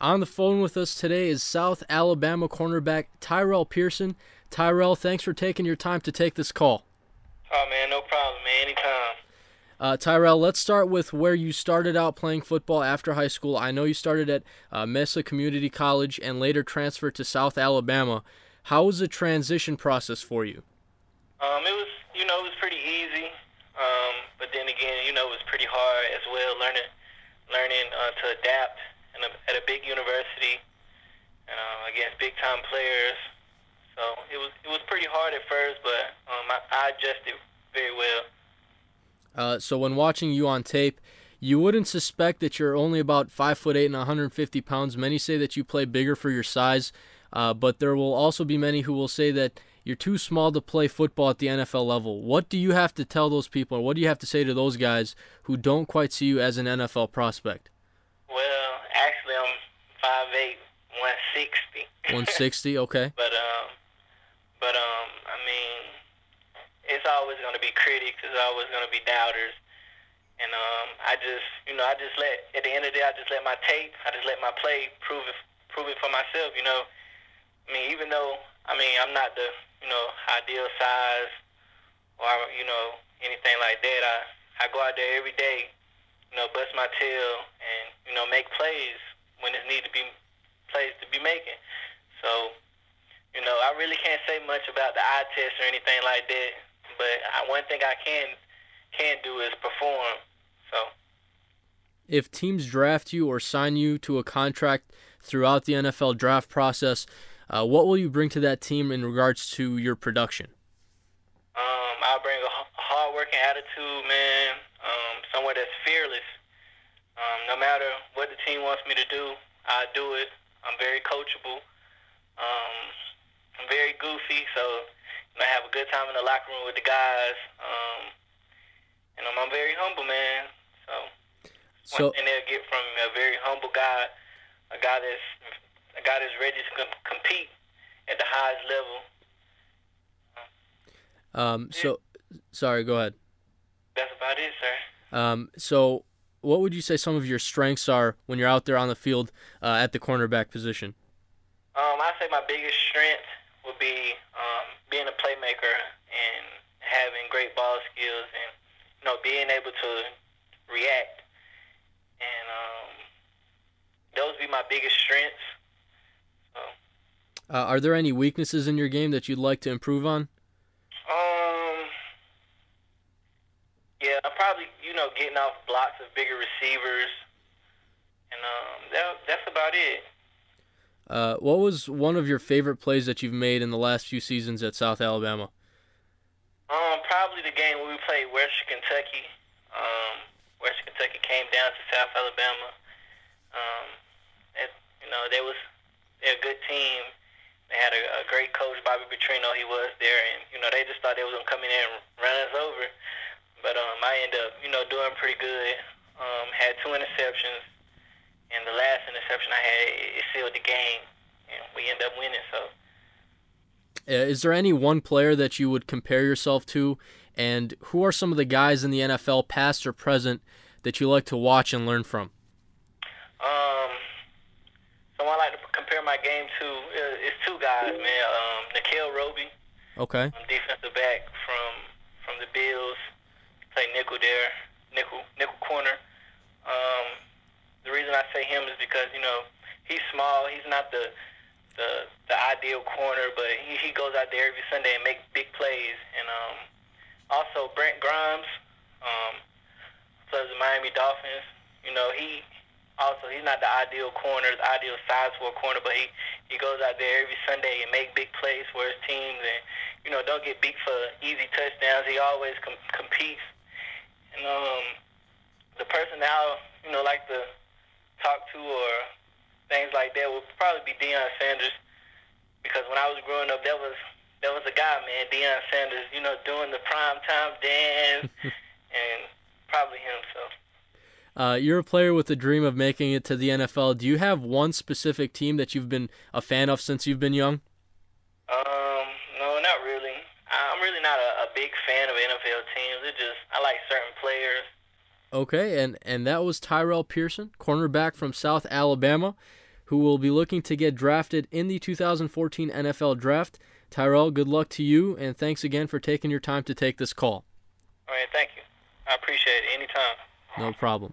On the phone with us today is South Alabama cornerback Tyrell Pearson. Tyrell, thanks for taking your time to take this call. Oh man, no problem, man. Anytime. Tyrell, let's start with where you started out playing football after high school. I know you started at Mesa Community College and later transferred to South Alabama. How was the transition process for you? It was pretty easy. But then again, it was pretty hard as well, learning to adapt at a big university and against big time players. So it was pretty hard at first, but I adjusted very well. So when watching you on tape, you wouldn't suspect that you're only about 5'8" and 150 pounds. Many say that you play bigger for your size, but there will also be many who will say that you're too small to play football at the NFL level. What do you have to tell those people, or what do you have to say to those guys who don't quite see you as an NFL prospect? Well, actually, I'm 5'8", 160. 160, okay. I mean, it's always going to be critics. There's always going to be doubters. And I just let, at the end of the day, I just let my tape, I just let my play prove it for myself, I mean, even though, I'm not the, ideal size or, anything like that, I go out there every day, bust my tail and, make plays when it's need to be plays to be making. So, I really can't say much about the eye test or anything like that, but one thing I can do is perform. So, if teams draft you or sign you to a contract throughout the NFL draft process, what will you bring to that team in regards to your production? I'll bring a hard-working attitude, man, somewhere that's fearless. No matter what the team wants me to do, I'll do it. I'm very coachable. I'm very goofy, so I have a good time in the locker room with the guys. And I'm very humble, man. So one thing they'll get from me, a very humble guy, a guy that's ready to compete at the highest level. Sorry, go ahead. That's about it, sir. So what would you say some of your strengths are when you're out there on the field at the cornerback position? I'd say my biggest strength would be being a playmaker and having great ball skills and, being able to react. And those would be my biggest strengths. So. Are there any weaknesses in your game that you'd like to improve on? Yeah, I'm probably, getting off blocks of bigger receivers. And that's about it. What was one of your favorite plays that you've made in the last few seasons at South Alabama? Probably the game when we played Western Kentucky. Western Kentucky came down to South Alabama. They're a good team. They had a great coach, Bobby Petrino. He was there, and they just thought they was gonna come in there and run us over. But I ended up, doing pretty good. Had 2 interceptions, and the last interception I had, it sealed the game, and we ended up winning. So. Is there any one player that you would compare yourself to, and who are some of the guys in the NFL, past or present, that you like to watch and learn from? Someone I like to compare my game to is 2 guys, man. Nikhil Roby, okay, defensive back from the Bills, play nickel there, nickel corner. The reason I say him is because he's small. He's not the ideal corner, but he goes out there every Sunday and makes big plays. And also Brent Grimes, plays the Miami Dolphins. He's not the ideal corner, the ideal size for a corner, but he goes out there every Sunday and make big plays for his teams and don't get beat for easy touchdowns. He always competes. And the person that I like to talk to or things like that would probably be Deion Sanders, because when I was growing up, there was a guy, man, Deion Sanders, doing the prime time dance, and probably him. So. You're a player with a dream of making it to the NFL. Do you have one specific team that you've been a fan of since you've been young? No, not really. I'm really not a big fan of NFL teams. I like certain players. Okay, and that was Tyrell Pearson, cornerback from South Alabama. who will be looking to get drafted in the 2014 NFL Draft. Tyrell, good luck to you, and thanks again for taking your time to take this call. All right, thank you. I appreciate it. Anytime. No problem.